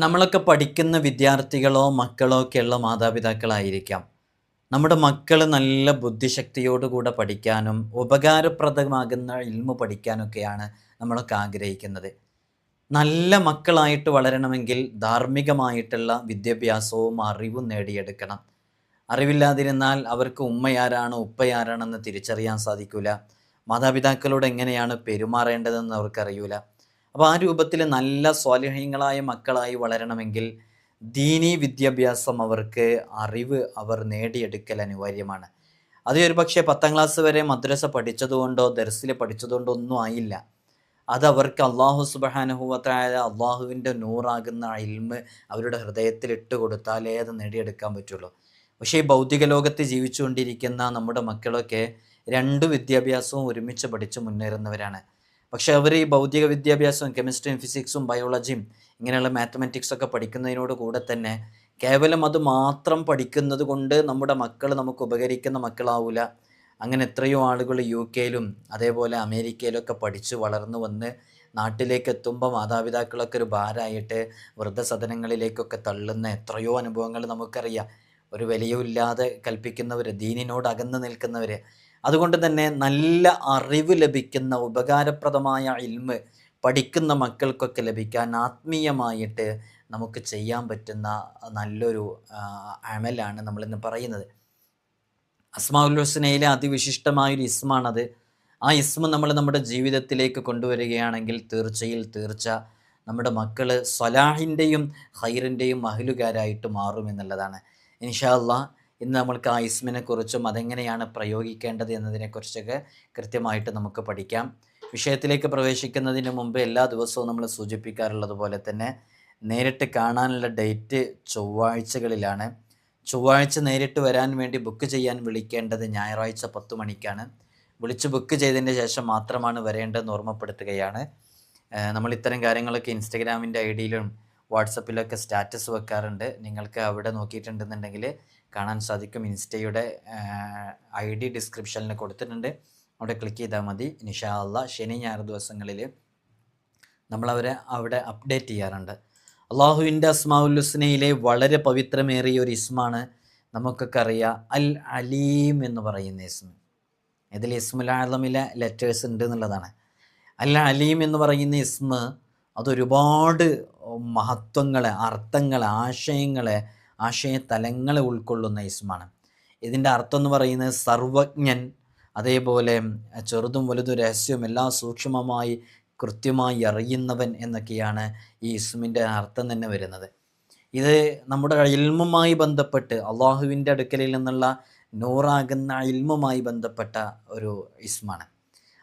നമ്മളൊക്കെ പഠിക്കുന്ന വിദ്യാർത്ഥികളോ മക്കളോ ഒക്കെയുള്ള മാതാപിതാക്കളായിരിക്കാം. നമ്മുടെ മക്കൾ നല്ല ബുദ്ധിശക്തിയോടുകൂടെ പഠിക്കാനും ഉപകാരപ്രദമാകുന്ന ഇൽമു പഠിക്കാനൊക്കെയാണ് നമ്മളൊക്കെ ആഗ്രഹിക്കുന്നത്. നല്ല മക്കളായിട്ട് വളരണമെങ്കിൽ ധാർമ്മികമായിട്ടുള്ള വിദ്യാഭ്യാസവും അറിവും നേടിയെടുക്കണം. അറിവില്ലാതിരുന്നാൽ അവർക്ക് ഉമ്മയാരാണ് ഉപ്പയാരാണെന്ന് തിരിച്ചറിയാൻ സാധിക്കില്ല. മാതാപിതാക്കളോട് എങ്ങനെയാണ് പെരുമാറേണ്ടതെന്ന് അവർക്കറിയൂല. അപ്പോൾ ആ രൂപത്തിൽ നല്ല സ്വാലിഹീങ്ങളായ മക്കളായി വളരണമെങ്കിൽ ദീനീ വിദ്യാഭ്യാസം അവർക്ക് അറിവ് അവർ നേടിയെടുക്കൽ അനിവാര്യമാണ്. അത് ഒരു പക്ഷേ 10ാം ക്ലാസ് വരെ മദ്രസ പഠിച്ചതുകൊണ്ടോ ദർസിൽ പഠിച്ചതുകൊണ്ടോ ഒന്നും ആയില്ല. അത് അവർക്ക് അള്ളാഹു സുബ്ഹാനഹു വ തആല അള്ളാഹുവിൻ്റെ നൂറാകുന്ന ഇൽമ് അവരുടെ ഹൃദയത്തിൽ ഇട്ട് കൊടുത്താലേ അത് നേടിയെടുക്കാൻ പറ്റുള്ളൂ. പക്ഷേ ഈ ഭൗതിക ലോകത്ത് ജീവിച്ചുകൊണ്ടിരിക്കുന്ന നമ്മുടെ മക്കളൊക്കെ രണ്ട് വിദ്യാഭ്യാസവും ഒരുമിച്ച് പഠിച്ച് മുന്നേറുന്നവരാണ്. പക്ഷേ അവർ ഈ ഭൗതിക വിദ്യാഭ്യാസവും കെമിസ്ട്രിയും ഫിസിക്സും ബയോളജിയും ഇങ്ങനെയുള്ള മാത്തമാറ്റിക്സൊക്കെ പഠിക്കുന്നതിനോട് കൂടെ തന്നെ കേവലം അത് മാത്രം പഠിക്കുന്നത് കൊണ്ട് നമ്മുടെ മക്കൾ നമുക്ക് ഉപകരിക്കുന്ന മക്കളാവില്ല. അങ്ങനെ എത്രയോ ആളുകൾ UK-യിലും അതേപോലെ അമേരിക്കയിലൊക്കെ പഠിച്ച് വളർന്നു വന്ന് നാട്ടിലേക്ക് എത്തുമ്പോൾ മാതാപിതാക്കളൊക്കെ ഒരു ഭാരമായിട്ട് വൃദ്ധസദനങ്ങളിലേക്കൊക്കെ തള്ളുന്ന എത്രയോ അനുഭവങ്ങൾ നമുക്കറിയാം. ഒരു വിലയുമില്ലാതെ കൽപ്പിക്കുന്നവർ, ദീനിനോട് അകന്ന് നിൽക്കുന്നവർ. അതുകൊണ്ട് തന്നെ നല്ല അറിവ് ലഭിക്കുന്ന ഉപകാരപ്രദമായ ഇൽമ് പഠിക്കുന്ന മക്കൾക്കൊക്കെ ലഭിക്കാൻ ആത്മീയമായിട്ട് നമുക്ക് ചെയ്യാൻ പറ്റുന്ന നല്ലൊരു അമലാണ് നമ്മളിന്ന് പറയുന്നത്. അസ്മാഉൽ ഹുസ്നയിലെ അതിവിശിഷ്ടമായൊരു ഇസ്മാണത്. ആ ഇസ്മ നമ്മൾ നമ്മുടെ ജീവിതത്തിലേക്ക് കൊണ്ടുവരികയാണെങ്കിൽ തീർച്ച നമ്മുടെ മക്കൾ സ്വലാഹിൻ്റെയും ഖൈറിൻ്റെയും അഹ്ലുകാരായിട്ട് മാറുമെന്നുള്ളതാണ്. ഇൻഷാ അല്ലാഹ് ഇന്ന് നമ്മൾക്ക് ആ ഇസ്മിനെ കുറിച്ചും അതെങ്ങനെയാണ് പ്രയോഗിക്കേണ്ടത് എന്നതിനെക്കുറിച്ചൊക്കെ കൃത്യമായിട്ട് നമുക്ക് പഠിക്കാം. വിഷയത്തിലേക്ക് പ്രവേശിക്കുന്നതിന് മുമ്പ് എല്ലാ ദിവസവും നമ്മൾ സൂചിപ്പിക്കാറുള്ളത് പോലെ തന്നെ നേരിട്ട് കാണാനുള്ള ഡേറ്റ് ചൊവ്വാഴ്ചകളിലാണ്. ചൊവ്വാഴ്ച നേരിട്ട് വരാൻ വേണ്ടി ബുക്ക് ചെയ്യാൻ വിളിക്കേണ്ടത് ഞായറാഴ്ച 10 മണിക്കാണ്. വിളിച്ച് ബുക്ക് ചെയ്തതിന് ശേഷം മാത്രമാണ് വരേണ്ടതെന്ന് ഓർമ്മപ്പെടുത്തുകയാണ്. നമ്മൾ ഇത്തരം കാര്യങ്ങളൊക്കെ ഇൻസ്റ്റഗ്രാമിൻ്റെ ID-യിലും വാട്സപ്പിലൊക്കെ സ്റ്റാറ്റസ് വെക്കാറുണ്ട്. നിങ്ങൾക്ക് അവിടെ നോക്കിയിട്ടുണ്ടെന്നുണ്ടെങ്കിൽ കാണാൻ സാധിക്കും. ഇൻസ്റ്റയുടെ ID ഡിസ്ക്രിപ്ഷനിൽ കൊടുത്തിട്ടുണ്ട്. അവിടെ ക്ലിക്ക് ചെയ്താൽ മതി. ഇൻഷാ അല്ലാഹ് ശനി ഞായർ ദിവസങ്ങളിൽ നമ്മളവരെ അവിടെ അപ്ഡേറ്റ് ചെയ്യാറുണ്ട്. അള്ളാഹുവിൻ്റെ അസ്മാഉൽ ഹുസ്നയിലെ വളരെ പവിത്രമേറിയ ഒരു ഇസ്മാണ് നമുക്കൊക്കെ അറിയാം, അൽ അലീം എന്ന് പറയുന്ന ഇസ്മ. ഇതിൽ ഇസ്മുൽ ആലമിലെ ലെറ്റേഴ്സ് ഉണ്ട് എന്നുള്ളതാണ്. അൽ അലീം എന്ന് പറയുന്ന ഇസ്മ അതൊരുപാട് മഹത്വങ്ങളെ, അർത്ഥങ്ങളെ, ആശയതലങ്ങളെ ഉൾക്കൊള്ളുന്ന ഇസ്മാണ്. ഇതിൻ്റെ അർത്ഥം എന്ന് പറയുന്നത് സർവജ്ഞൻ, അതേപോലെ ചെറുതും വലുതും രഹസ്യവും എല്ലാം സൂക്ഷ്മമായി കൃത്യമായി അറിയുന്നവൻ എന്നൊക്കെയാണ് ഈ ഇസ്മിൻ്റെ അർത്ഥം തന്നെ വരുന്നത്. ഇത് നമ്മുടെ ഇൽമുമായി ബന്ധപ്പെട്ട് അള്ളാഹുവിൻ്റെ അടുക്കലിൽ നിന്നുള്ള നൂറാകുന്ന ഇൽമുമായി ബന്ധപ്പെട്ട ഒരു ഇസ്മാണ്.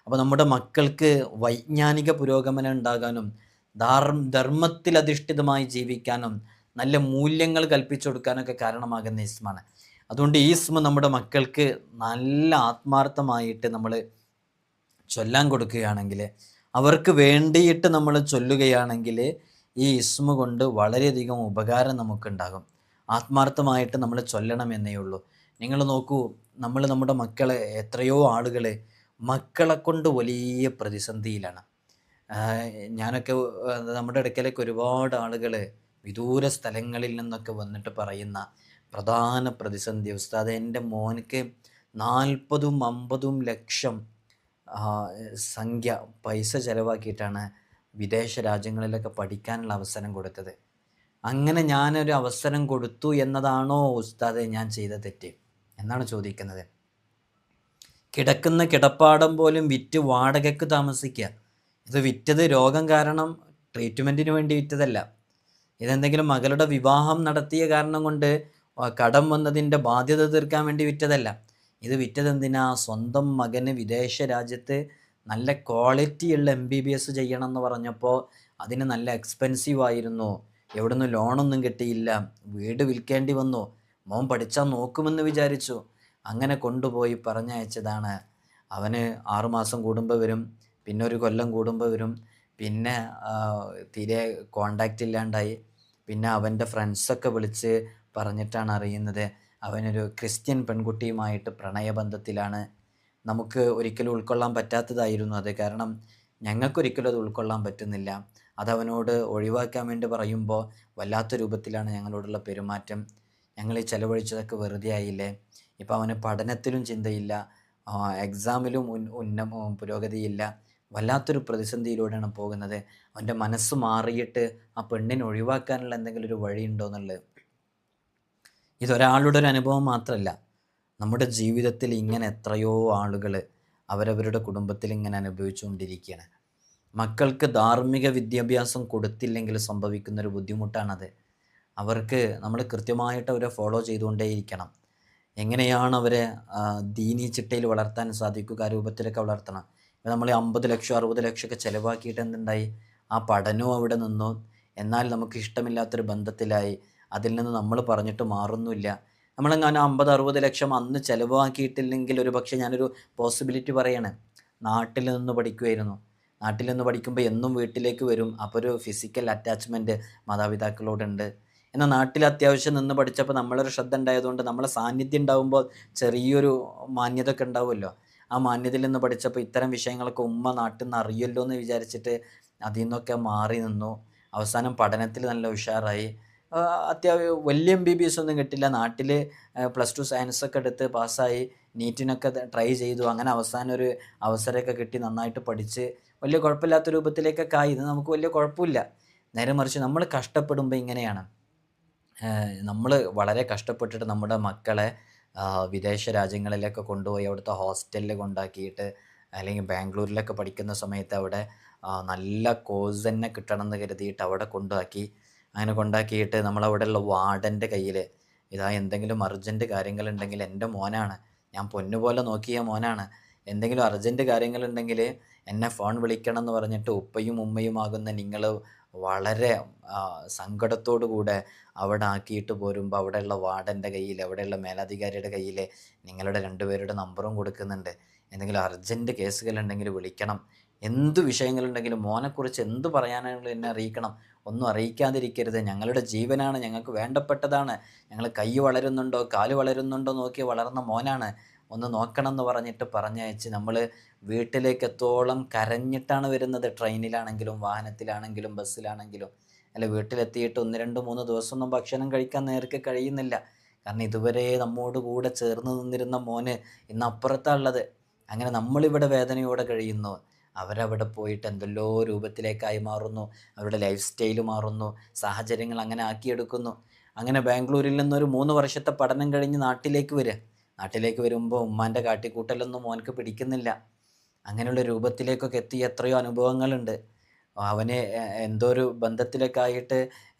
അപ്പോൾ നമ്മുടെ മക്കൾക്ക് വൈജ്ഞാനിക പുരോഗമനം ഉണ്ടാകാനും ധർമ്മത്തിൽ അധിഷ്ഠിതമായി ജീവിക്കാനും നല്ല മൂല്യങ്ങൾ കൽപ്പിച്ചു കൊടുക്കാനൊക്കെ കാരണമാകുന്ന ഇസ്മാണ്. അതുകൊണ്ട് ഈ ഇസ്മ നമ്മുടെ മക്കൾക്ക് നല്ല ആത്മാർത്ഥമായിട്ട് നമ്മൾ ചൊല്ലാൻ കൊടുക്കുകയാണെങ്കിൽ, അവർക്ക് വേണ്ടിയിട്ട് നമ്മൾ ചൊല്ലുകയാണെങ്കിൽ ഈ ഇസ്മ കൊണ്ട് വളരെയധികം ഉപകാരം നമുക്കുണ്ടാകും. ആത്മാർത്ഥമായിട്ട് നമ്മൾ ചൊല്ലണമെന്നേ ഉള്ളൂ. നിങ്ങൾ നോക്കൂ, നമ്മുടെ മക്കളെ, എത്രയോ ആളുകൾ മക്കളെ കൊണ്ട് വലിയ പ്രതിസന്ധിയിലാണ്. ഞാനൊക്കെ നമ്മുടെ അടുക്കലേക്ക് ഒരുപാട് ആളുകൾ വിദൂര സ്ഥലങ്ങളിൽ നിന്നൊക്കെ വന്നിട്ട് പറയുന്ന പ്രധാന പ്രതിസന്ധി, ഉസ്താദ് എൻ്റെ മോനക്ക് 40-50 ലക്ഷം സംഖ്യ പൈസ ചിലവാക്കിയിട്ടാണ് വിദേശ രാജ്യങ്ങളിലൊക്കെ പഠിക്കാനുള്ള അവസരം കൊടുത്തത്. അങ്ങനെ ഞാനൊരു അവസരം കൊടുത്തു എന്നതാണോ ഉസ്താദെ ഞാൻ ചെയ്ത തെറ്റ് എന്നാണ് ചോദിക്കുന്നത്. കിടക്കുന്ന കിടപ്പാടം പോലും വിറ്റ് വാടകയ്ക്ക് താമസിക്കുക. ഇത് വിറ്റത് രോഗം കാരണം ട്രീറ്റ്മെൻറ്റിന് വേണ്ടി വിറ്റതല്ല. ഇതെന്തെങ്കിലും മകളുടെ വിവാഹം നടത്തിയ കാരണം കൊണ്ട് കടം വന്നതിൻ്റെ ബാധ്യത തീർക്കാൻ വേണ്ടി വിറ്റതല്ല. ഇത് വിറ്റതെന്തിനാ? സ്വന്തം മകന് വിദേശ രാജ്യത്ത് നല്ല ക്വാളിറ്റിയുള്ള MBBS ചെയ്യണം എന്ന് പറഞ്ഞപ്പോൾ അതിന് നല്ല എക്സ്പെൻസീവ് ആയിരുന്നു. എവിടുന്ന് ലോണൊന്നും കിട്ടിയില്ല, വീട് വിൽക്കേണ്ടി വന്നു. മോൻ പഠിച്ചാൽ നോക്കുമെന്ന് വിചാരിച്ചു. അങ്ങനെ കൊണ്ടുപോയി പറഞ്ഞയച്ചതാണ്. അവന് 6 മാസം കൂടുമ്പോൾ വരും, പിന്നെ 1 കൊല്ലം കൂടുമ്പോൾ വരും, പിന്നെ തീരെ കോണ്ടാക്റ്റ് ഇല്ലാണ്ടായി. പിന്നെ അവൻ്റെ ഫ്രണ്ട്സൊക്കെ വിളിച്ച് പറഞ്ഞിട്ടാണ് അറിയുന്നത് അവനൊരു ക്രിസ്ത്യൻ പെൺകുട്ടിയുമായിട്ട് പ്രണയബന്ധത്തിലാണ്. നമുക്ക് ഒരിക്കലും ഉൾക്കൊള്ളാൻ പറ്റാത്തതായിരുന്നു അത്. കാരണം ഞങ്ങൾക്കൊരിക്കലും അത് ഉൾക്കൊള്ളാൻ പറ്റുന്നില്ല. അതവനോട് ഒഴിവാക്കാൻ വേണ്ടി പറയുമ്പോൾ വല്ലാത്ത രൂപത്തിലാണ് ഞങ്ങളോടുള്ള പെരുമാറ്റം. ഞങ്ങൾ ഈ ചെലവഴിച്ചതൊക്കെ വെറുതെ ആയില്ലേ? ഇപ്പോൾ അവന് പഠനത്തിലും ചിന്തയില്ല, എക്സാമിലും പുരോഗതിയില്ല. വല്ലാത്തൊരു പ്രതിസന്ധിയിലൂടെയാണ് പോകുന്നത്. അവൻ്റെ മനസ്സ് മാറിയിട്ട് ആ പെണ്ണിനെ ഒഴിവാക്കാനുള്ള എന്തെങ്കിലും ഒരു വഴിയുണ്ടോ എന്നുള്ളത്. ഇതൊരാളുടെ ഒരു അനുഭവം മാത്രമല്ല, നമ്മുടെ ജീവിതത്തിൽ ഇങ്ങനെ എത്രയോ ആളുകൾ അവരവരുടെ കുടുംബത്തിൽ ഇങ്ങനെ അനുഭവിച്ചുകൊണ്ടിരിക്കുകയാണ്. മക്കൾക്ക് ധാർമ്മിക വിദ്യാഭ്യാസം കൊടുത്തില്ലെങ്കിൽ സംഭവിക്കുന്നൊരു ബുദ്ധിമുട്ടാണത്. അവർക്ക് നമ്മൾ കൃത്യമായിട്ട് അവരെ ഫോളോ ചെയ്തുകൊണ്ടേയിരിക്കണം. എങ്ങനെയാണ് അവരെ ദീനീ ചിട്ടയിൽ വളർത്താൻ സാധിക്കുക, ആ രൂപത്തിലൊക്കെ വളർത്തണം. ഇപ്പം നമ്മൾ 50 ലക്ഷം 60 ലക്ഷമൊക്കെ ചിലവാക്കിയിട്ട് എന്തുണ്ടായി? ആ പഠനവും അവിടെ നിന്നു. എന്നാൽ നമുക്ക് ഇഷ്ടമില്ലാത്തൊരു ബന്ധത്തിലായി. അതിൽ നിന്ന് നമ്മൾ പറഞ്ഞിട്ട് മാറുന്നില്ല. നമ്മളെങ്ങാനും 50 60 ലക്ഷം അന്ന് ചിലവാക്കിയിട്ടില്ലെങ്കിൽ ഒരു പക്ഷേ ഞാനൊരു പോസിബിലിറ്റി പറയാണ്, നാട്ടിൽ നിന്ന് പഠിക്കുമായിരുന്നു. നാട്ടിൽ നിന്ന് പഠിക്കുമ്പോൾ എന്നും വീട്ടിലേക്ക് വരും. അപ്പോൾ ഒരു ഫിസിക്കൽ അറ്റാച്ച്മെൻറ്റ് മാതാപിതാക്കളോടുണ്ട്. എന്നാൽ നാട്ടിൽ അത്യാവശ്യം നിന്ന് പഠിച്ചപ്പോൾ നമ്മളൊരു ശ്രദ്ധ ഉണ്ടായതുകൊണ്ട് നമ്മളെ സാന്നിധ്യം ഉണ്ടാകുമ്പോൾ ചെറിയൊരു മാന്യത ഒക്കെ ഉണ്ടാവുമല്ലോ. ആ മാന്യതയിൽ നിന്ന് പഠിച്ചപ്പോൾ ഇത്തരം വിഷയങ്ങളൊക്കെ ഉമ്മ നാട്ടിൽ നിന്ന് അറിയല്ലോ എന്ന് വിചാരിച്ചിട്ട് അതിൽ നിന്നൊക്കെ മാറി നിന്നു. അവസാനം പഠനത്തിൽ നല്ല ഉഷാറായി. അത്യാവശ്യം വലിയ MBBS ഒന്നും കിട്ടില്ല. നാട്ടിൽ +2 സയൻസൊക്കെ എടുത്ത് പാസ്സായി. നീറ്റിനൊക്കെ ട്രൈ ചെയ്തു. അങ്ങനെ അവസാനം ഒരു അവസരമൊക്കെ കിട്ടി. നന്നായിട്ട് പഠിച്ച് വലിയ കുഴപ്പമില്ലാത്ത രൂപത്തിലേക്കൊക്കെ ആയി. ഇത് നമുക്ക് വലിയ കുഴപ്പമില്ല. നേരെ മറിച്ച് നമ്മൾ കഷ്ടപ്പെടുമ്പോൾ ഇങ്ങനെയാണ്. നമ്മൾ വളരെ കഷ്ടപ്പെട്ടിട്ട് നമ്മുടെ മക്കളെ വിദേശ രാജ്യങ്ങളിലൊക്കെ കൊണ്ടുപോയി അവിടുത്തെ ഹോസ്റ്റലിൽ കൊണ്ടാക്കിയിട്ട്, അല്ലെങ്കിൽ ബാംഗ്ലൂരിലൊക്കെ പഠിക്കുന്ന സമയത്ത് അവിടെ നല്ല കോഴ്സ് തന്നെ കിട്ടണം എന്ന് കരുതിയിട്ട് അവിടെ കൊണ്ടാക്കി. അങ്ങനെ കൊണ്ടാക്കിയിട്ട് നമ്മളവിടെയുള്ള വാർഡൻ്റെ കയ്യിൽ ഇതാ എന്തെങ്കിലും അർജൻറ്റ് കാര്യങ്ങളുണ്ടെങ്കിൽ എൻ്റെ മോനാണ്, ഞാൻ പൊന്നുപോലെ നോക്കിയ മോനാണ്, എന്തെങ്കിലും അർജൻറ്റ് കാര്യങ്ങളുണ്ടെങ്കിൽ എന്നെ ഫോൺ വിളിക്കണം എന്ന് പറഞ്ഞിട്ട് ഉപ്പയും ഉമ്മയുമാകുന്ന നിങ്ങൾ വളരെ സങ്കടത്തോടു കൂടെ അവിടെ ആക്കിയിട്ട് പോരുമ്പോൾ അവിടെയുള്ള വാർഡൻ്റെ കയ്യിൽ, അവിടെയുള്ള മേലധികാരിയുടെ കയ്യിൽ നിങ്ങളുടെ രണ്ടുപേരുടെ നമ്പറും കൊടുക്കുന്നുണ്ട്. എന്തെങ്കിലും അർജൻറ്റ് കേസുകളുണ്ടെങ്കിൽ വിളിക്കണം, എന്ത് വിഷയങ്ങളുണ്ടെങ്കിലും മോനെക്കുറിച്ച് എന്ത് പറയാനാണെങ്കിലും എന്നെ അറിയിക്കണം, ഒന്നും അറിയിക്കാതിരിക്കരുത്, ഞങ്ങളുടെ ജീവനാണ്, ഞങ്ങൾക്ക് വേണ്ടപ്പെട്ടതാണ്, ഞങ്ങൾ കൈ വളരുന്നുണ്ടോ കാല് വളരുന്നുണ്ടോ നോക്കി വളർന്ന മോനാണ്, ഒന്ന് നോക്കണം എന്ന് പറഞ്ഞിട്ട് പറഞ്ഞയച്ച് നമ്മൾ വീട്ടിലേക്ക് എത്തോളം കരഞ്ഞിട്ടാണ് വരുന്നത്. ട്രെയിനിലാണെങ്കിലും വാഹനത്തിലാണെങ്കിലും ബസ്സിലാണെങ്കിലും. അല്ല, വീട്ടിലെത്തിയിട്ട് 1 2 3 ദിവസമൊന്നും ഭക്ഷണം കഴിക്കാൻ നേർക്ക് കഴിയുന്നില്ല. കാരണം ഇതുവരെ നമ്മോട് കൂടെ ചേർന്ന് നിന്നിരുന്ന മോന് ഇന്ന് അപ്പുറത്താണുള്ളത്. അങ്ങനെ നമ്മളിവിടെ വേദനയോടെ കഴിയുന്നു, അവരവിടെ പോയിട്ട് എന്തെല്ലോ രൂപത്തിലേക്കായി മാറുന്നു. അവരുടെ ലൈഫ് സ്റ്റൈൽ മാറുന്നു, സാഹചര്യങ്ങൾ അങ്ങനെ ആക്കിയെടുക്കുന്നു. അങ്ങനെ ബാംഗ്ലൂരിൽ നിന്നൊരു 3 വർഷത്തെ പഠനം കഴിഞ്ഞ് നാട്ടിലേക്ക് വരുമ്പോൾ ഉമ്മാൻ്റെ കാട്ടിക്കൂട്ടലൊന്നും മോനക്ക് പിടിക്കുന്നില്ല. അങ്ങനെയുള്ള രൂപത്തിലേക്കൊക്കെ എത്തിയ എത്രയോ അനുഭവങ്ങളുണ്ട്. അവന് എന്തോ ഒരു ബന്ധത്തിലൊക്കെ ആയിട്ട്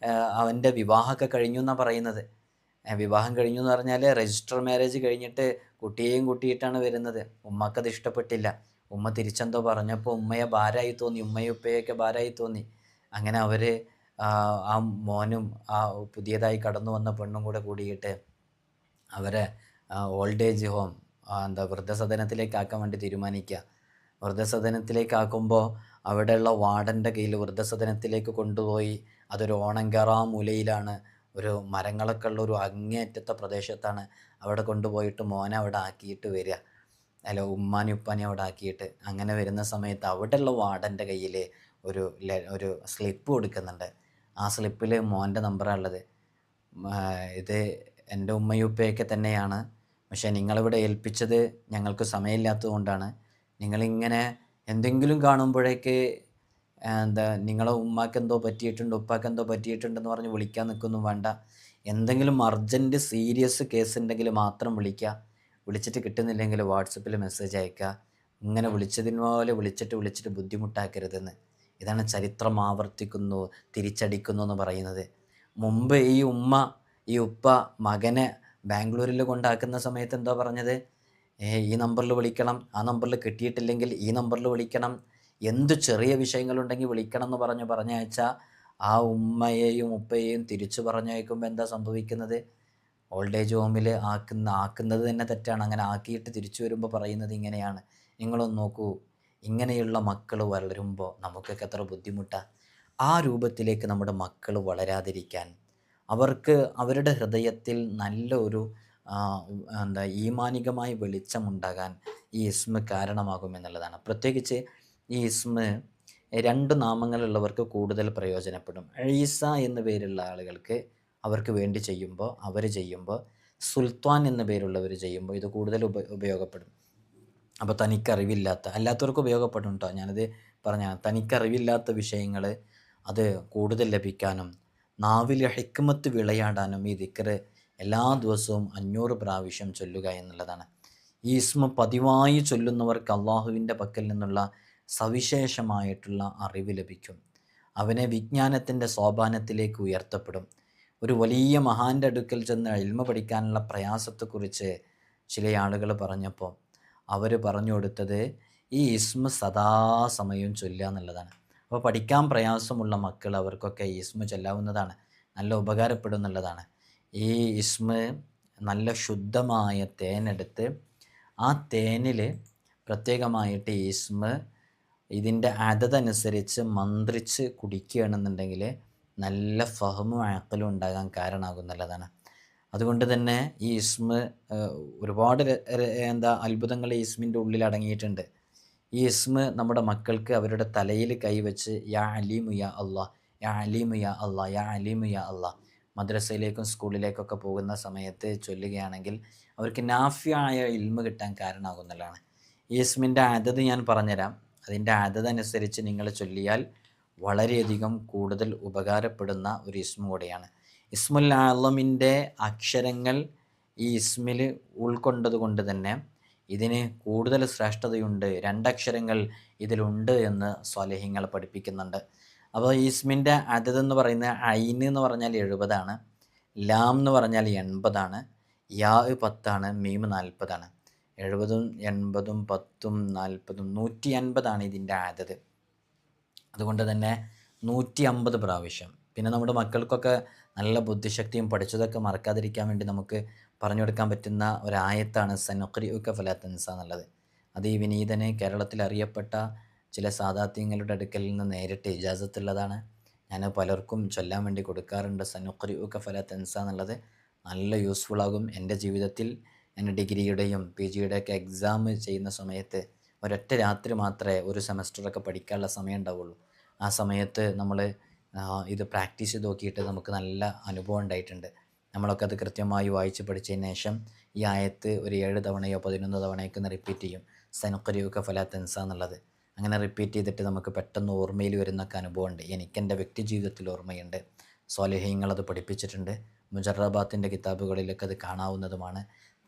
അവൻ്റെ വിവാഹമൊക്കെ കഴിഞ്ഞു എന്നാണ് പറയുന്നത്. വിവാഹം കഴിഞ്ഞു എന്ന് പറഞ്ഞാൽ രജിസ്റ്റർ മാരേജ് കഴിഞ്ഞിട്ട് കുട്ടിയെയും കൂട്ടിയിട്ടാണ് വരുന്നത്. ഉമ്മക്കത് ഇഷ്ടപ്പെട്ടില്ല. ഉമ്മ തിരിച്ചെന്തോ പറഞ്ഞപ്പോൾ ഉമ്മയെ ഭാരമായി തോന്നി, ഉമ്മയും ഉപ്പയൊക്കെ ഭാരമായി തോന്നി. അങ്ങനെ അവർ ആ മോനും ആ പുതിയതായി കടന്നു വന്ന പെണ്ണും കൂടെ കൂടിയിട്ട് അവരെ ഓൾഡ് ഏജ് ഹോം, വൃദ്ധസദനത്തിലേക്ക് ആക്കാൻ വേണ്ടി തീരുമാനിക്കുക. വൃദ്ധസദനത്തിലേക്കാക്കുമ്പോൾ അവിടെയുള്ള വാർഡൻ്റെ കയ്യിൽ വൃദ്ധസദനത്തിലേക്ക് കൊണ്ടുപോയി, അതൊരു ഓണങ്കറ മൂലയിലാണ്, ഒരു മരങ്ങളൊക്കെ ഉള്ള ഒരു അങ്ങേയറ്റത്തെ പ്രദേശത്താണ്. അവിടെ കൊണ്ടുപോയിട്ട് മോനെ അവിടെ ആക്കിയിട്ട് വരിക, അല്ല ഉമ്മാനും ഉപ്പാനും അവിടെ ആക്കിയിട്ട്. അങ്ങനെ വരുന്ന സമയത്ത് അവിടെയുള്ള വാർഡൻ്റെ കയ്യിൽ ഒരു സ്ലിപ്പ് കൊടുക്കുന്നുണ്ട്. ആ സ്ലിപ്പിൽ മോൻ്റെ നമ്പറാണുള്ളത്. ഇത് എൻ്റെ ഉമ്മയും ഉപ്പയൊക്കെ തന്നെയാണ്, പക്ഷേ നിങ്ങളിവിടെ ഏൽപ്പിച്ചത് ഞങ്ങൾക്ക് സമയമില്ലാത്തത് കൊണ്ടാണ്. നിങ്ങളിങ്ങനെ എന്തെങ്കിലും കാണുമ്പോഴേക്ക് നിങ്ങളെ ഉമ്മാക്കെന്തോ പറ്റിയിട്ടുണ്ട്, ഉപ്പാക്കെന്തോ പറ്റിയിട്ടുണ്ടെന്ന് പറഞ്ഞ് വിളിക്കാൻ നിൽക്കൊന്നും വേണ്ട. എന്തെങ്കിലും അർജൻറ്റ് സീരിയസ് കേസ് ഉണ്ടെങ്കിൽ മാത്രം വിളിക്കുക. വിളിച്ചിട്ട് കിട്ടുന്നില്ലെങ്കിൽ വാട്സപ്പിൽ മെസ്സേജ് അയക്കുക. ഇങ്ങനെ വിളിച്ചതിന് പോലെ വിളിച്ചിട്ട് ബുദ്ധിമുട്ടാക്കരുതെന്ന്. ഇതാണ് ചരിത്രം ആവർത്തിക്കുന്നു, തിരിച്ചടിക്കുന്നു എന്ന് പറയുന്നത്. മുമ്പ് ഈ ഉപ്പ മകനെ ബാംഗ്ലൂരിൽ കൊണ്ടാക്കുന്ന സമയത്ത് എന്താ പറഞ്ഞത്? ഈ നമ്പറിൽ വിളിക്കണം, ആ നമ്പറിൽ കിട്ടിയിട്ടില്ലെങ്കിൽ ഈ നമ്പറിൽ വിളിക്കണം, എന്ത് ചെറിയ വിഷയങ്ങളുണ്ടെങ്കിൽ വിളിക്കണം എന്ന് പറഞ്ഞയച്ചാൽ ആ ഉമ്മയെയും ഉപ്പയെയും തിരിച്ചു പറഞ്ഞയക്കുമ്പോൾ എന്താ സംഭവിക്കുന്നത്? ഓൾഡ് ഏജ് ഹോമിൽ ആക്കുന്നത് തന്നെ തെറ്റാണ്. അങ്ങനെ ആക്കിയിട്ട് തിരിച്ചു വരുമ്പോൾ പറയുന്നത് ഇങ്ങനെയാണ്. നിങ്ങളൊന്ന് നോക്കൂ, ഇങ്ങനെയുള്ള മക്കൾ വളരുമ്പോൾ നമുക്കൊക്കെ എത്ര ബുദ്ധിമുട്ടാണ്. ആ രൂപത്തിലേക്ക് നമ്മുടെ മക്കൾ വളരാതിരിക്കാൻ, അവർക്ക് അവരുടെ ഹൃദയത്തിൽ നല്ല ഒരു ഈമാനികമായ വെളിച്ചമുണ്ടാകാൻ ഈ ഇസ്മ കാരണമാകുമെന്നുള്ളതാണ്. പ്രത്യേകിച്ച് ഈ ഇസ്മ രണ്ട് നാമങ്ങളുള്ളവർക്ക് കൂടുതൽ പ്രയോജനപ്പെടും. ഈസ എന്ന പേരുള്ള ആളുകൾക്ക് അവർക്ക് വേണ്ടി ചെയ്യുമ്പോൾ, അവർ ചെയ്യുമ്പോൾ, സുൽത്താൻ എന്ന പേരുള്ളവർ ചെയ്യുമ്പോൾ ഇത് കൂടുതൽ ഉപയോഗപ്പെടും. അപ്പോൾ തനിക്കറിവില്ലാത്ത, അല്ലാത്തവർക്ക് ഉപയോഗപ്പെടും കേട്ടോ, ഞാനത് പറഞ്ഞാൽ തനിക്കറിവില്ലാത്ത വിഷയങ്ങൾ അത് കൂടുതൽ ലഭിക്കാനും നാവിൽ ഹിക്മത്ത് വിളയാടാനും ഈ ദിക്ർ എല്ലാ ദിവസവും 500 പ്രാവശ്യം ചൊല്ലുക എന്നുള്ളതാണ്. ഈ ഇസ്മ പതിവായി ചൊല്ലുന്നവർക്ക് അള്ളാഹുവിൻ്റെ പക്കൽ നിന്നുള്ള സവിശേഷമായിട്ടുള്ള അറിവ് ലഭിക്കും. അവനെ വിജ്ഞാനത്തിൻ്റെ സോപാനത്തിലേക്ക് ഉയർത്തപ്പെടും. ഒരു വലിയ മഹാൻ്റെ അടുക്കൽ ചെന്ന് ഇൽമ പഠിക്കാനുള്ള പ്രയാസത്തെക്കുറിച്ച് ചില ആളുകൾ പറഞ്ഞപ്പോൾ അവർ പറഞ്ഞു കൊടുത്തത് ഈ ഇസ്മ സദാസമയം ചൊല്ലുക എന്നുള്ളതാണ്. അപ്പോൾ പഠിക്കാൻ പ്രയാസമുള്ള മക്കൾ അവർക്കൊക്കെ ഈ ഇസ്മ ചൊല്ലാവുന്നതാണ്, നല്ല ഉപകാരപ്പെടുന്നുള്ളതാണ്. ഈ ഇസ്മ നല്ല ശുദ്ധമായ തേനെടുത്ത് ആ തേനിൽ പ്രത്യേകമായിട്ട് ഈ ഇസ്മ ഇതിൻ്റെ അതനുസരിച്ച് മന്ത്രിച്ച് കുടിക്കുകയാണെന്നുണ്ടെങ്കിൽ നല്ല ഫഹമും അഖലും ഉണ്ടാകാൻ കാരണമാകുന്നുള്ളതാണ്. അതുകൊണ്ട് തന്നെ ഈ ഇസ്മ ഒരുപാട് അത്ഭുതങ്ങൾ ഈ ഇസ്മിൻ്റെ ഉള്ളിൽ അടങ്ങിയിട്ടുണ്ട്. ഈ ഇസ്മ നമ്മുടെ മക്കൾക്ക് അവരുടെ തലയിൽ കൈവച്ച് യാ അലീമു യാ അള്ളാഹ്, യാ അലീമു യാ അള്ളാഹ്, യാ അലീമു യാ അള്ളാഹ് മദ്രസയിലേക്കും സ്കൂളിലേക്കൊക്കെ പോകുന്ന സമയത്ത് ചൊല്ലുകയാണെങ്കിൽ അവർക്ക് നാഫിയായ ഇൽമ കിട്ടാൻ കാരണമാകുന്നതാണ്. ഈ ഇസ്മിൻ്റെ അതത് ഞാൻ പറഞ്ഞുതരാം. അതിൻ്റെ അതനുസരിച്ച് നിങ്ങൾ ചൊല്ലിയാൽ വളരെയധികം കൂടുതൽ ഉപകാരപ്പെടുന്ന ഒരു ഇസ്മ കൂടെയാണ്. ഇസ്മുൽ ആലമിൻ്റെ അക്ഷരങ്ങൾ ഈ ഇസ്മിൽ ഉൾക്കൊണ്ടത് കൊണ്ട് തന്നെ ഇതിന് കൂടുതൽ ശ്രേഷ്ഠതയുണ്ട്, 2 അക്ഷരങ്ങൾ ഇതിലുണ്ട് എന്ന് സ്വാലിഹ്യങ്ങൾ പഠിപ്പിക്കുന്നുണ്ട്. അപ്പോൾ ഈ ഇസ്മിൻ്റെ അതത് എന്ന് പറയുന്ന ഐൻ എന്ന് പറഞ്ഞാൽ 70 ലാം എന്ന് പറഞ്ഞാൽ 80 യാ 10 മീം 40 70ഉം 80ഉം 10ഉം 40ഉം 150 ഇതിൻ്റെ അതത്. അതുകൊണ്ട് തന്നെ 150 പ്രാവശ്യം. പിന്നെ നമ്മുടെ മക്കൾക്കൊക്കെ നല്ല ബുദ്ധിശക്തിയും പഠിച്ചതൊക്കെ മറക്കാതിരിക്കാൻ വേണ്ടി നമുക്ക് പറഞ്ഞു കൊടുക്കാൻ പറ്റുന്ന ഒരായത്താണ് സനുഖ്രിഉക ഫലാ തൻസ എന്നുള്ളത്. അത് ഈ വിനീതന് കേരളത്തിൽ അറിയപ്പെട്ട ചില സാദാത്യങ്ങളുടെ അടുക്കൽ നിന്ന് നേരിട്ട് ഇജാസത്തുള്ളതാണ്. ഞാൻ പലർക്കും ചൊല്ലാൻ വേണ്ടി കൊടുക്കാറുണ്ട്. സനുഖ്രിഉക ഫലാ തൻസ എന്നുള്ളത് നല്ല യൂസ്ഫുള്ളാകും. എൻ്റെ ജീവിതത്തിൽ ഞാൻ ഡിഗ്രിയുടെയും PGയുടെയൊക്കെ എക്സാം ചെയ്യുന്ന സമയത്ത് ഒരൊറ്റ രാത്രി മാത്രമേ ഒരു സെമസ്റ്ററൊക്കെ പഠിക്കാനുള്ള സമയം ഉണ്ടാവുള്ളൂ. ആ സമയത്ത് നമ്മൾ ഇത് പ്രാക്ടീസ് ചെയ്ത് നോക്കിയിട്ട് നമുക്ക് നല്ല അനുഭവം ഉണ്ടായിട്ടുണ്ട്. നമ്മളൊക്കെ അത് കൃത്യമായി വായിച്ച് പഠിച്ചതിന് ശേഷം ഈ ആയത്ത് ഒരു 7 തവണയോ 11 തവണയൊക്കെ ഒന്ന് റിപ്പീറ്റ് ചെയ്യും. സനുഖ്രിഉക ഫലാ തൻസ എന്നുള്ളത് അങ്ങനെ റിപ്പീറ്റ് ചെയ്തിട്ട് നമുക്ക് പെട്ടെന്ന് ഓർമ്മയിൽ വരുന്നൊക്കെ അനുഭവമുണ്ട്. എനിക്കെൻ്റെ വ്യക്തി ജീവിതത്തിൽ ഓർമ്മയുണ്ട്. സ്വാലിഹീങ്ങളത് പഠിപ്പിച്ചിട്ടുണ്ട്. മുജറബാത്തിൻ്റെ കിതാബുകളിലൊക്കെ അത് കാണാവുന്നതുമാണ്.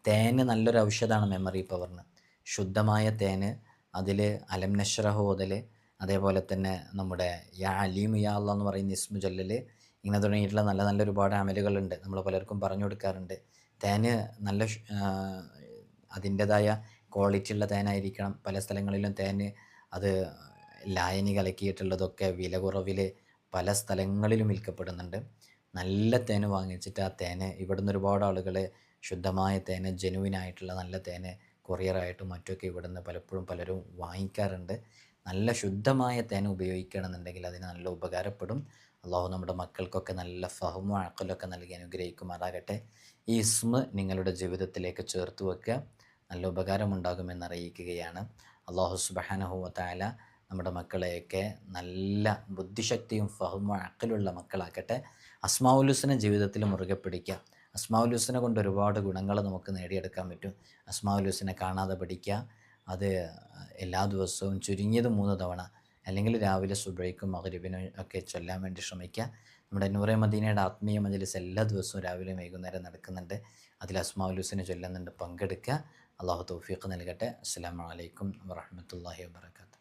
തേന് നല്ലൊരു ഔഷധമാണ് മെമ്മറി പവറിന്. ശുദ്ധമായ തേന്, അതിൽ അലം നശ്റഹ് ഓതൽ, അതേപോലെ തന്നെ നമ്മുടെ യാ അലീം യാ അല്ലാഹ് എന്ന് പറയുന്ന ഇസ്മു ചൊല്ലൽ, ഇങ്ങനെ തുടങ്ങിയിട്ടുള്ള നല്ല നല്ല ഒരുപാട് അമലുകളുണ്ട്. നമ്മൾ പലർക്കും പറഞ്ഞു കൊടുക്കാറുണ്ട്. തേന് നല്ല അതിൻ്റേതായ ക്വാളിറ്റി ഉള്ള തേനായിരിക്കണം. പല സ്ഥലങ്ങളിലും തേന് അത് ലായനി കലക്കിയിട്ടുള്ളതൊക്കെ വില കുറവിൽ പല സ്ഥലങ്ങളിലും വിൽക്കപ്പെടുന്നുണ്ട്. നല്ല തേന് വാങ്ങിച്ചിട്ട് ആ തേന് ഇവിടുന്ന് ഒരുപാട് ആളുകൾ ശുദ്ധമായ തേന്, ജെനുവിനായിട്ടുള്ള നല്ല തേന് കൊറിയറായിട്ടും മറ്റൊക്കെ ഇവിടുന്ന് പലപ്പോഴും പലരും വാങ്ങിക്കാറുണ്ട്. നല്ല ശുദ്ധമായ തേൻ ഉപയോഗിക്കുകയാണെന്നുണ്ടെങ്കിൽ അതിന് നല്ല ഉപകാരപ്പെടും. അള്ളാഹു നമ്മുടെ മക്കൾക്കൊക്കെ നല്ല ഫഹമും അഖലൊക്കെ നൽകി അനുഗ്രഹിക്കുമാറാകട്ടെ. ഈ ഇസ്മ നിങ്ങളുടെ ജീവിതത്തിലേക്ക് ചേർത്ത് വെക്കുക, നല്ല ഉപകാരമുണ്ടാകുമെന്ന് അറിയിക്കുകയാണ്. അള്ളാഹു സുബ്ഹാനഹു വ തആല നമ്മുടെ മക്കളെയൊക്കെ നല്ല ബുദ്ധിശക്തിയും ഫഹമും അഖലുള്ള മക്കളാക്കട്ടെ. അസ്മാഉൽ ഹുസ്ന ജീവിതത്തിൽ മുറുകെ പിടിക്കുക. അസ്മാഉൽ ഹുസ്ന കൊണ്ട് ഒരുപാട് ഗുണങ്ങൾ നമുക്ക് നേടിയെടുക്കാൻ പറ്റും. അസ്മാഉൽ ഹുസ്ന കാണാതെ പഠിക്കുക. അത് എല്ലാ ദിവസവും ചുരുങ്ങിയത് 3 തവണ, അല്ലെങ്കിൽ രാവിലെ സുബഹിക്കും മഗ്രിബിനും ഒക്കെ ചൊല്ലാൻ വേണ്ടി ശ്രമിക്കുക. നമ്മുടെ നൂറെ മദീനയുടെ ആത്മീയ മജ്‌ലിസ് എല്ലാ ദിവസവും രാവിലെ വൈകുന്നേരം നടക്കുന്നുണ്ട്. അതിൽ അസ്മാഉൽ ഹുസ്ന ചൊല്ലുന്നുണ്ട്, പങ്കെടുക്കുക. അള്ളാഹു തൗഫീഖ് നൽകട്ടെ. അസ്സലാമു അലൈക്കും വറഹ്മത്തുള്ളാഹി വബറകാതുഹു.